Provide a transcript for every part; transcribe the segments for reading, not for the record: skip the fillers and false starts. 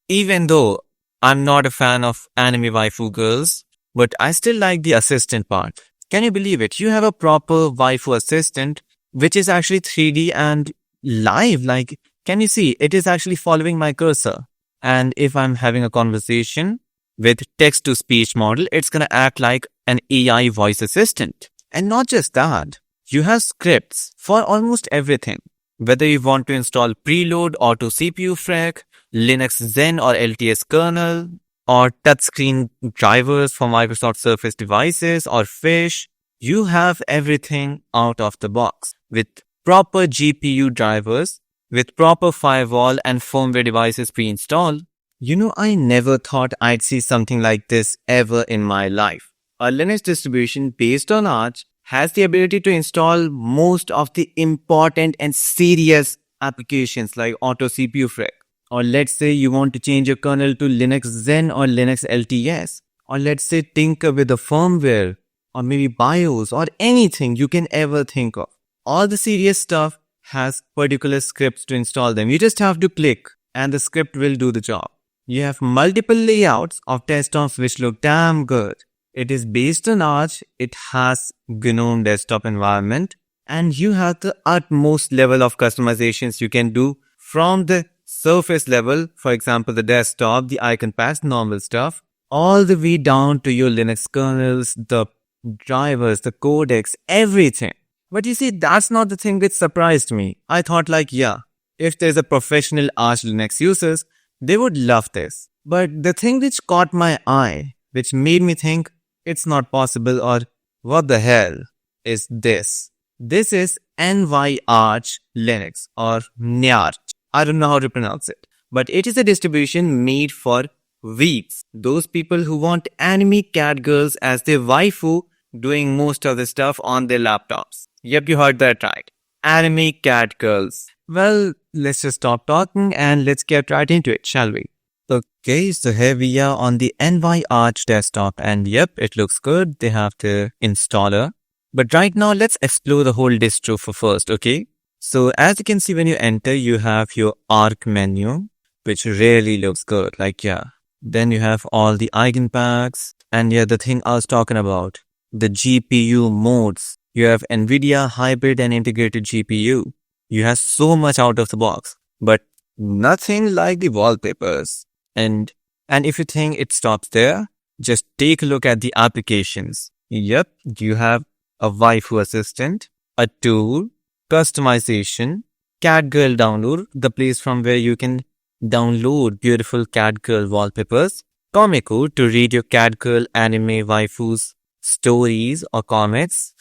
Even though I'm not a fan of anime waifu girls, but I still like the assistant part. Can you believe it? You have a proper waifu assistant, which is actually 3D and live. Like, can you see? It is actually following my cursor. And if I'm having a conversation with text to speech model, it's going to act like an AI voice assistant. And not just that, you have scripts for almost everything. Whether you want to install preload, auto CPU frac, Linux Zen or LTS kernel, or touchscreen drivers for Microsoft Surface devices or Fish, you have everything out of the box with proper GPU drivers, with proper firewall and firmware devices pre-installed. You know, I never thought I'd see something like this ever in my life. A Linux distribution based on Arch has the ability to install most of the important and serious applications like auto CPU frac. Or let's say you want to change your kernel to Linux Zen or Linux LTS. Or let's say tinker with the firmware or maybe BIOS or anything you can ever think of. All the serious stuff has particular scripts to install them. You just have to click and the script will do the job. You have multiple layouts of desktops which look damn good. It is based on Arch, it has GNOME desktop environment, and you have the utmost level of customizations you can do from the surface level, for example, the desktop, the icon patch, normal stuff, all the way down to your Linux kernels, the drivers, the codecs, everything. But you see, that's not the thing which surprised me. I thought like, yeah, if there's a professional Arch Linux users, they would love this. But the thing which caught my eye, which made me think it's not possible or what the hell is this? This is Nyarch Linux or Nyarch. I don't know how to pronounce it. But it is a distribution made for weebs. Those people who want anime catgirls as their waifu doing most of the stuff on their laptops. Yep, you heard that right. Anime catgirls. Well, let's just stop talking and let's get right into it, shall we? Okay, so here we are on the Nyarch desktop and yep, it looks good. They have the installer. But right now, let's explore the whole distro for first, okay? So as you can see when you enter, you have your Arc menu, which really looks good. Like, yeah. Then you have all the icon packs and yeah, the thing I was talking about, the GPU modes. You have NVIDIA hybrid and integrated GPU. You have so much out of the box, but nothing like the wallpapers. And if you think it stops there, just take a look at the applications. Yep, you have a waifu assistant, a tool, customization, Catgirl download, the place from where you can download beautiful Catgirl wallpapers, Comico to read your Catgirl anime waifus stories or comics.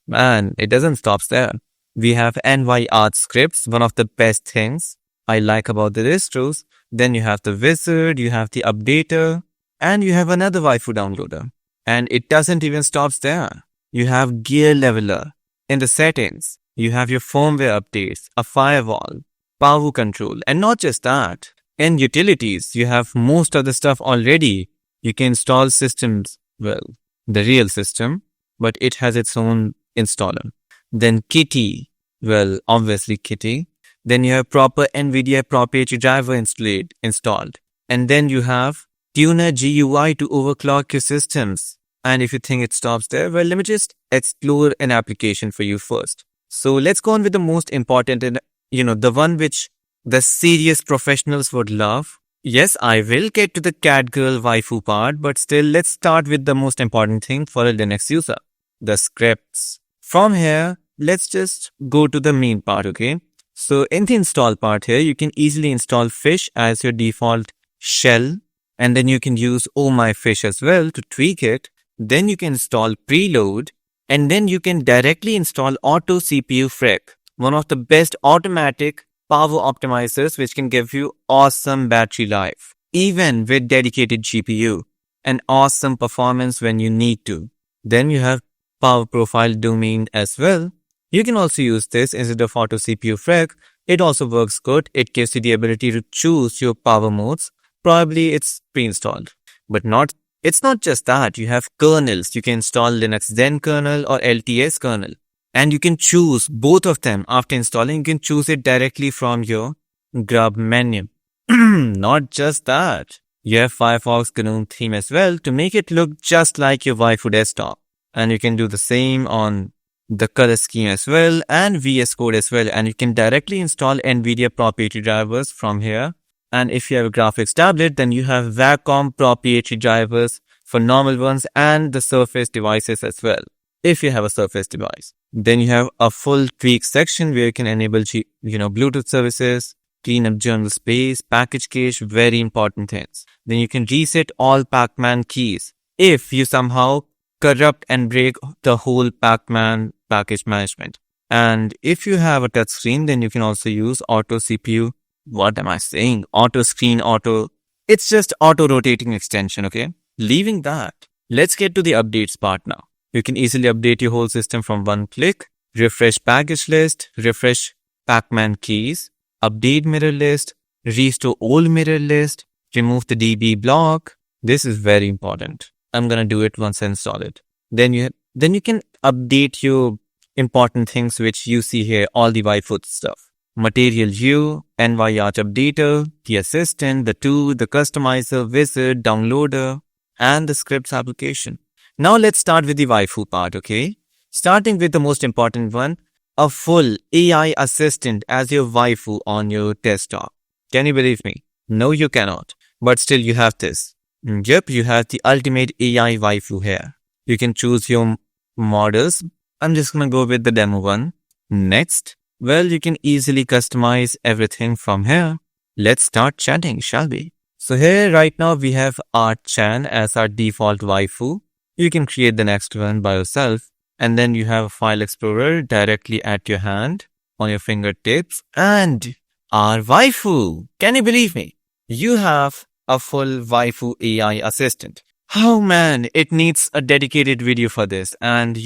Man, it doesn't stop there. We have Nyarch scripts, one of the best things I like about the distros. Then you have the wizard, you have the updater, and you have another waifu downloader. And it doesn't even stop there. You have gear leveler. In the settings, you have your firmware updates, a firewall, power control, and not just that. In utilities, you have most of the stuff already. You can install systems, well, the real system, but it has its own installer. Then Kitty, well, obviously Kitty. Then you have proper NVIDIA proprietary driver installed. And then you have Tuner GUI to overclock your systems. And if you think it stops there, well, let me just explore an application for you first. So let's go on with the most important and, the one which the serious professionals would love. Yes, I will get to the Catgirl waifu part, but still let's start with the most important thing for a Linux user, the scripts. From here, let's just go to the main part, okay? So in the install part here, you can easily install Fish as your default shell, and then you can use Oh My Fish as well to tweak it. Then you can install preload, and then you can directly install auto CPU frac, one of the best automatic power optimizers which can give you awesome battery life, even with dedicated GPU, and awesome performance when you need to. Then you have power profile domain as well. You can also use this instead of auto CPU frac. It also works good. It gives you the ability to choose your power modes. Probably it's pre-installed, but it's not just that. You have kernels. You can install Linux Zen kernel or LTS kernel. And you can choose both of them after installing. You can choose it directly from your grub menu. Not just that. You have Firefox Gnome theme as well to make it look just like your waifu desktop. And you can do the same on the color scheme as well and VS Code as well. And you can directly install NVIDIA proprietary drivers from here. And if you have a graphics tablet, then you have Wacom proprietary drivers for normal ones and the Surface devices as well. If you have a Surface device, then you have a full tweak section where you can enable, Bluetooth services, clean up journal space, package cache, very important things. Then you can reset all Pacman keys if you somehow corrupt and break the whole Pacman package management. And if you have a touchscreen, then you can also use auto CPU. What am I saying? Auto screen, auto. It's just auto rotating extension, okay? Leaving that, let's get to the updates part now. You can easily update your whole system from one click, refresh package list, refresh Pacman keys, update mirror list, restore old mirror list, remove the DB block. This is very important. I'm going to do it once I install it. Then you can update your important things which you see here, all the waifu stuff. Material view, Nyarch updater, the assistant, the tool, the customizer, wizard, downloader, and the scripts application. Now let's start with the waifu part, okay? Starting with the most important one, a full AI assistant as your waifu on your desktop. Can you believe me? No, you cannot. But still you have this. Yep, you have the ultimate AI waifu here. You can choose your models. I'm just gonna go with the demo one. Next, well, you can easily customize everything from here. Let's start chatting, shall we? So here right now we have Art-chan as our default waifu. You can create the next one by yourself. And then you have a file explorer directly at your hand on your fingertips and our waifu. Can you believe me? You have a full waifu AI assistant. Oh man, it needs a dedicated video for this. And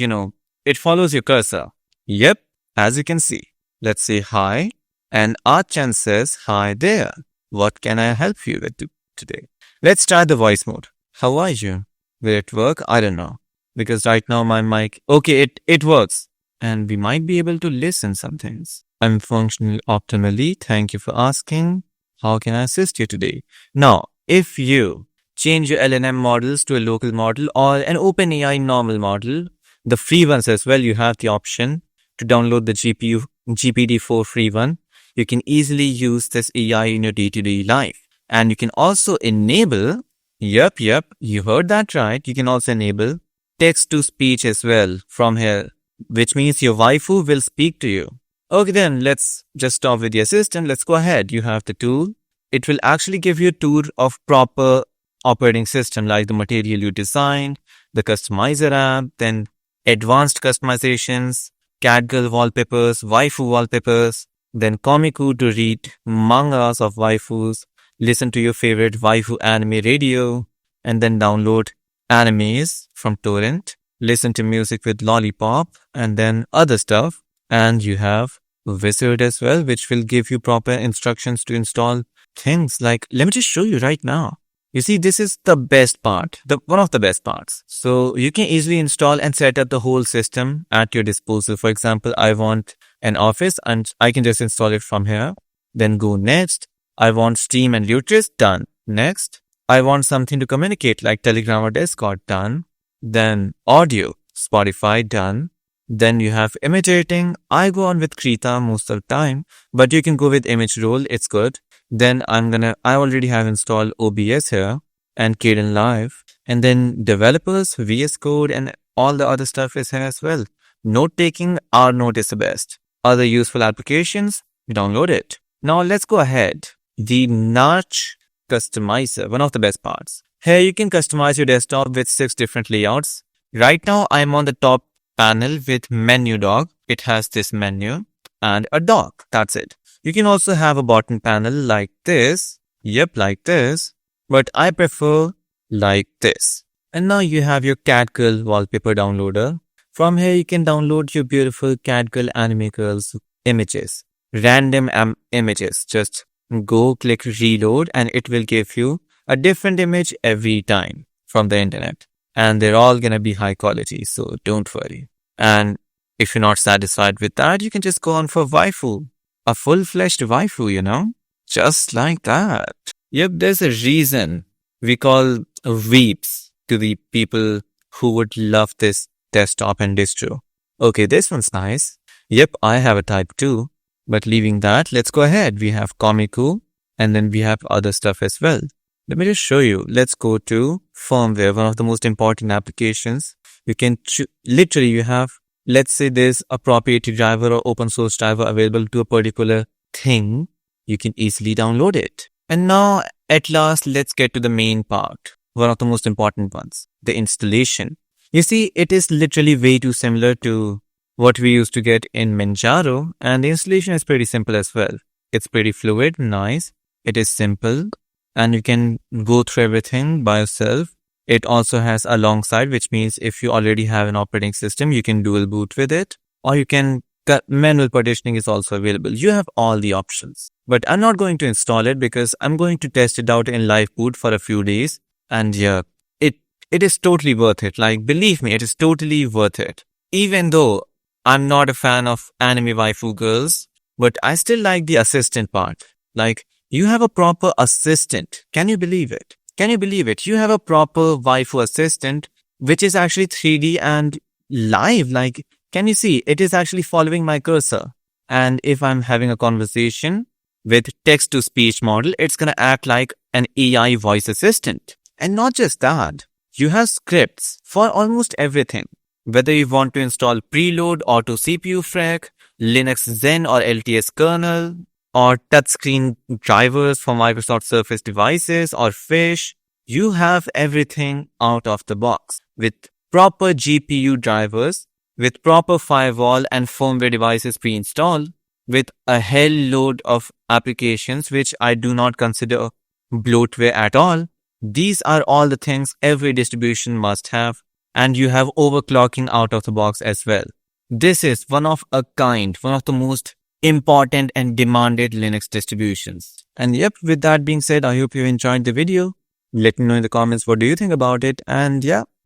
it follows your cursor. Yep, as you can see. Let's say hi. And Art-chan says, hi there. What can I help you with today? Let's try the voice mode. How are you? Will it work? I don't know. Because right now my mic, okay, it works. And we might be able to listen some things. I'm functioning optimally. Thank you for asking. How can I assist you today? Now, if you change your LLM models to a local model or an OpenAI normal model, the free ones as well, you have the option to download the GPT-4 free one. You can easily use this AI in your day-to-day life. And you can also enable, yep, you heard that right. You can also enable text-to-speech as well from here, which means your waifu will speak to you. Okay, then let's just stop with the assistant. Let's go ahead. You have the tool. It will actually give you a tour of proper operating system like the material you designed, the customizer app, then advanced customizations, Catgirl wallpapers, waifu wallpapers, then Komiku to read mangas of waifus, listen to your favorite waifu anime radio, and then download animes from torrent, listen to music with Lollipop, and then other stuff. And you have Wizard as well, which will give you proper instructions to install things like, let me just show you right now. You see, this is the best part, one of the best parts. So you can easily install and set up the whole system at your disposal. For example, I want an office and I can just install it from here. Then go next. I want Steam and Lutris, done. Next, I want something to communicate like Telegram or Discord, done. Then audio, Spotify, done. Then you have image editing. I go on with Krita most of the time, but you can go with image roll. It's good. Then I already have installed OBS here and Kden Live. And then developers, VS Code and all the other stuff is here as well. Note taking, our note is the best. Other useful applications, download it. Now let's go ahead. The Nyarch customizer, one of the best parts. Here you can customize your desktop with 6 different layouts. Right now I'm on the top panel with menu dock. It has this menu and a dock. That's it. You can also have a button panel like this. Yep, like this. But I prefer like this. And now you have your Catgirl wallpaper downloader. From here you can download your beautiful Catgirl anime girls images. Random images. Just go click reload and it will give you a different image every time from the internet. And they're all gonna be high quality, so don't worry. And if you're not satisfied with that, you can just go on for waifu. A full-fledged waifu, Just like that. Yep, there's a reason we call weeps to the people who would love this desktop and distro. Okay, this one's nice. Yep, I have a type 2. But leaving that, let's go ahead. We have Comico and then we have other stuff as well. Let me just show you. Let's go to firmware, one of the most important applications. You can literally, you have, let's say there's a proprietary driver or open source driver available to a particular thing. You can easily download it. And now at last, let's get to the main part. One of the most important ones, the installation. You see, it is literally way too similar to what we used to get in Manjaro, and the installation is pretty simple as well. It's pretty fluid, nice. It is simple and you can go through everything by yourself. It also has alongside, which means if you already have an operating system, you can dual boot with it, or you can manual partitioning is also available. You have all the options, but I'm not going to install it because I'm going to test it out in live boot for a few days. And yeah, it is totally worth it. Like, believe me, it is totally worth it. Even though I'm not a fan of anime waifu girls, but I still like the assistant part. Like, you have a proper assistant. Can you believe it? Can you believe it? You have a proper waifu assistant, which is actually 3D and live. Like, can you see? It is actually following my cursor. And if I'm having a conversation with text-to-speech model, it's going to act like an AI voice assistant. And not just that, you have scripts for almost everything. Whether you want to install preload, auto CPU frac, Linux Zen or LTS kernel, or touchscreen drivers for Microsoft Surface devices or Fish, you have everything out of the box with proper GPU drivers, with proper firewall and firmware devices pre-installed, with a hell load of applications which I do not consider bloatware at all. These are all the things every distribution must have, and you have overclocking out of the box as well. This is one of a kind, one of the most important and demanded Linux distributions. And yep, with that being said, I hope you enjoyed the video. Let me know in the comments what do you think about it, and yeah,